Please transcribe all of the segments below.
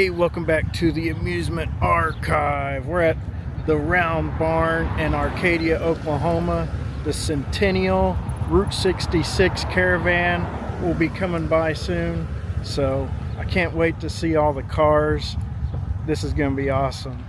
Hey, welcome back to the Amusement Archive. We're at the Round Barn in Arcadia, Oklahoma. The Centennial Route 66 Caravan will be coming by soon. So I can't wait to see all the cars. This is going to be awesome.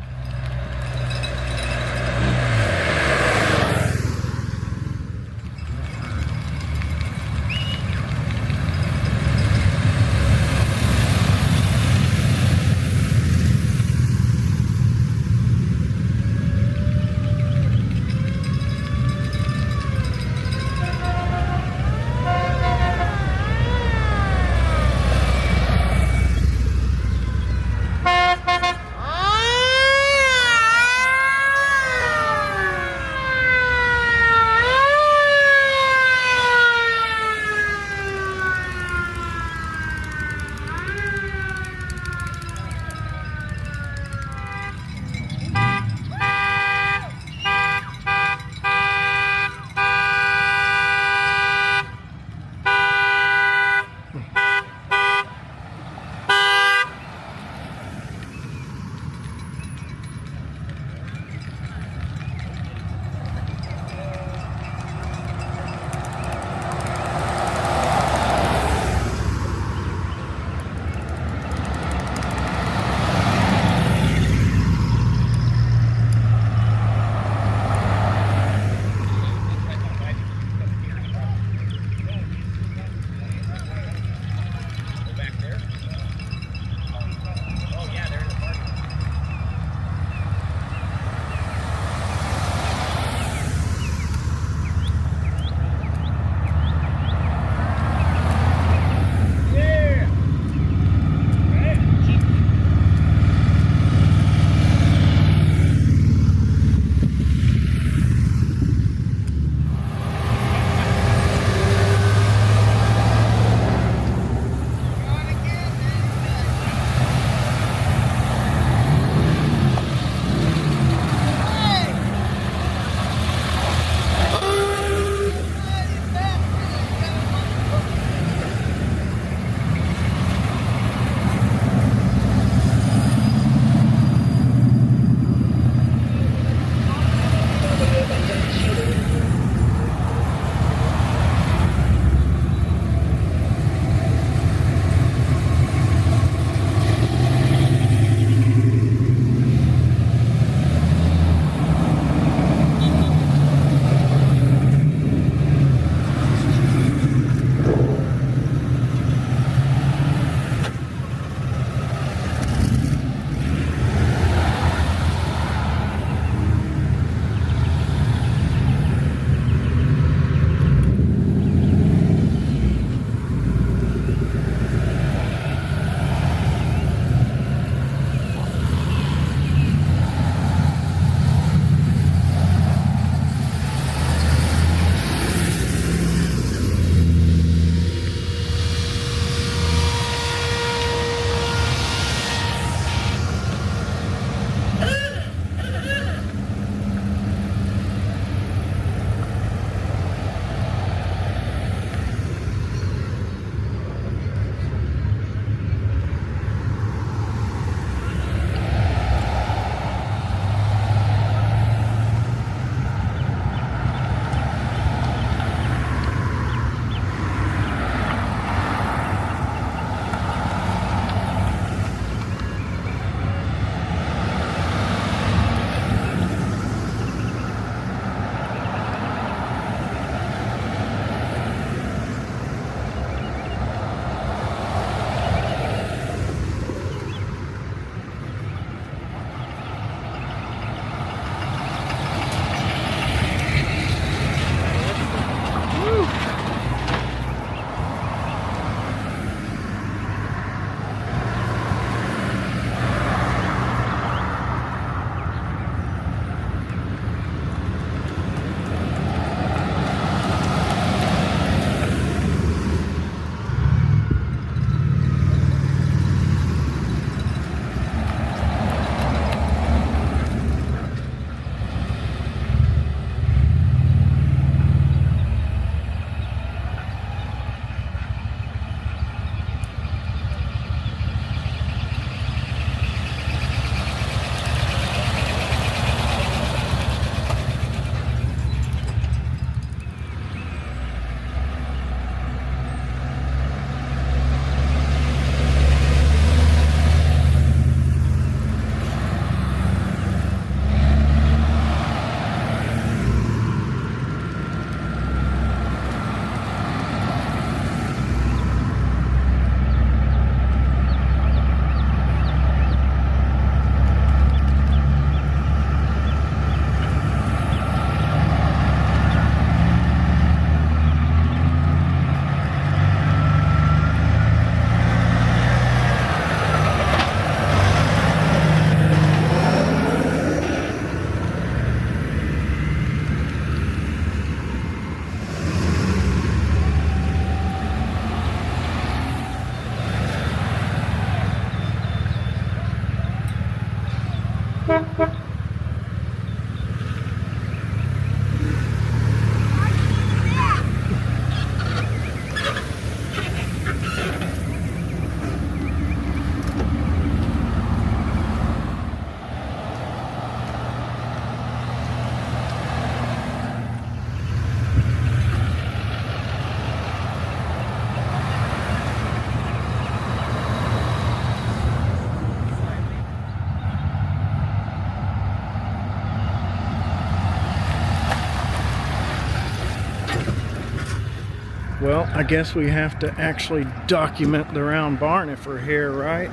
Well, I guess we have to actually document the round barn if we're here, right?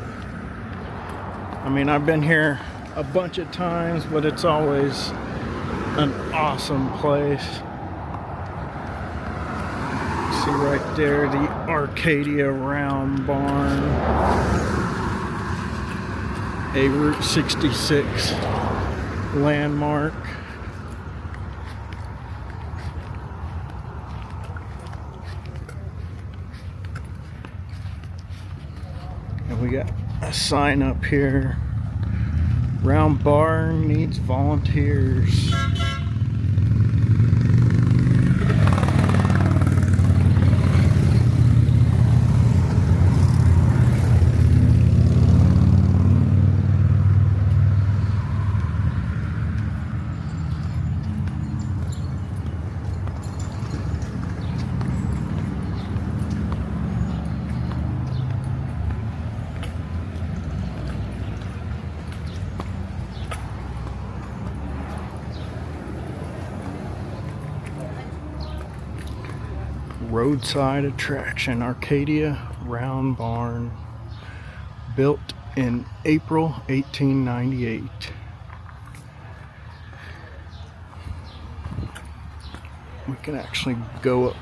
I mean, I've been here a bunch of times, but it's always an awesome place. See right there, the Arcadia Round Barn, a Route 66 landmark. And we got a sign up here. Round Barn needs volunteers. Roadside attraction, Arcadia Round Barn, built in April 1898. We can actually go up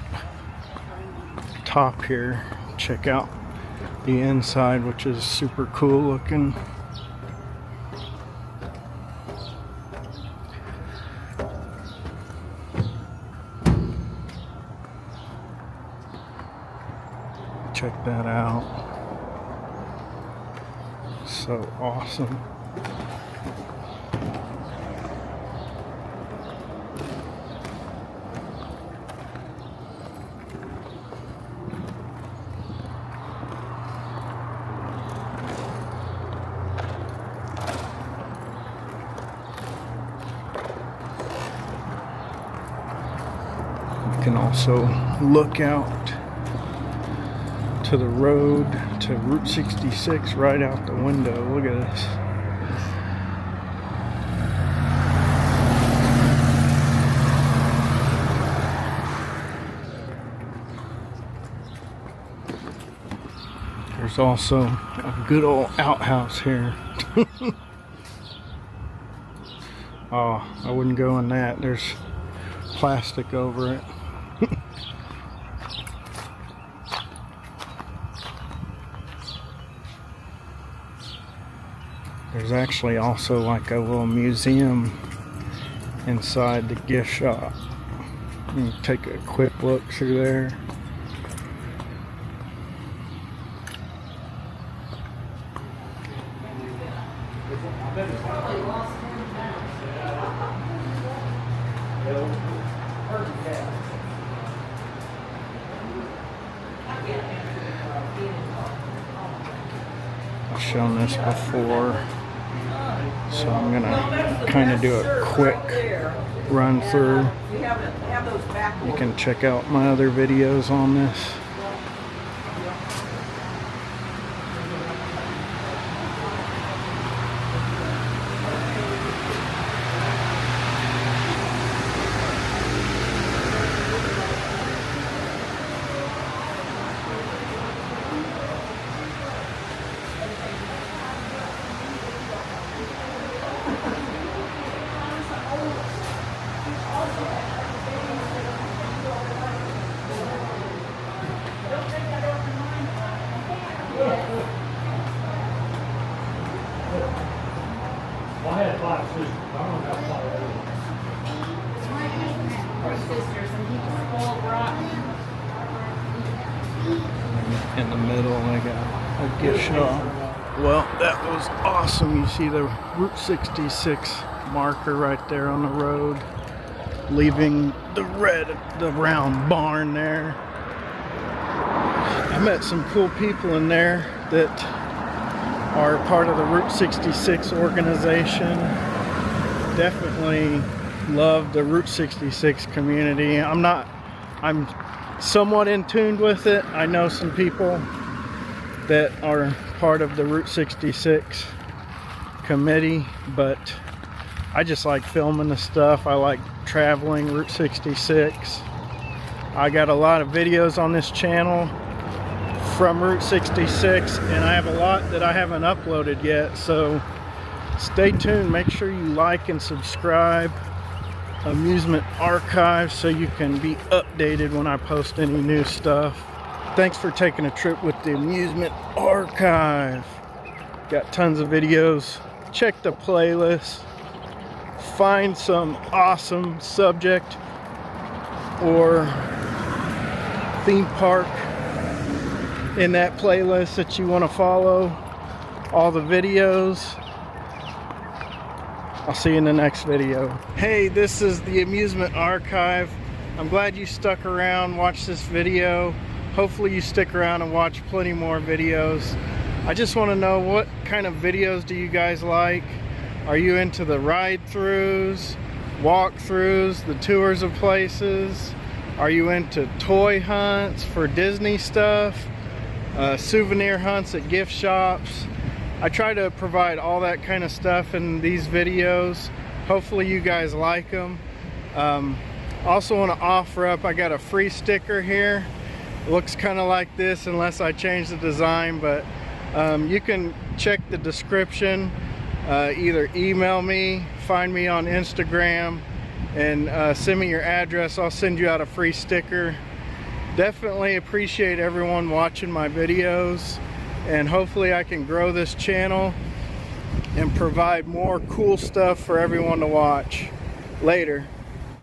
top here, check out the inside, which is super cool looking. Check that out. So awesome. You can also look out to the road, to Route 66 right out the window. Look at this. There's also a good old outhouse here. Oh, I wouldn't go in that. There's plastic over it. There's actually also like a little museum inside the gift shop. You can take a quick look through there. I've shown this before, so I'm gonna kind of do a quick run through. You can check out my other videos on this. Well, I had 5 sisters. I don't have 5 others. My sisters, and he was spoiled rotten. In the middle, I got a gift shop. Well, that was awesome. You see the Route 66 marker right there on the road, leaving the round barn there. I met some cool people in there that are part of the Route 66 organization. Definitely love the Route 66 community. I'm somewhat in tune with it. I know some people that are part of the Route 66 committee, but I just like filming the stuff. I like traveling Route 66. I got a lot of videos on this channel from Route 66, and I have a lot that I haven't uploaded yet, so stay tuned. Make sure you like and subscribe Amusement Archive so you can be updated when I post any new stuff. Thanks for taking a trip with the Amusement Archive. Got tons of videos. Check the playlist. Find some awesome subject or theme park in that playlist that you want to follow. All the videos. I'll see you in the next video. Hey, this is the Amusement Archive. I'm glad you stuck around, watched this video. Hopefully you stick around and watch plenty more videos. I just want to know, what kind of videos do you guys like? Are you into the ride-throughs, walk-throughs, the tours of places? Are you into toy hunts for Disney stuff? Souvenir hunts at gift shops? I try to provide all that kind of stuff in these videos. Hopefully you guys like them. Also want to offer up, I got a free sticker here. It looks kind of like this unless I change the design, but you can check the description. Either email me, find me on Instagram, and send me your address. I'll send you out a free sticker. Definitely appreciate everyone watching my videos, and hopefully I can grow this channel and provide more cool stuff for everyone to watch. Later.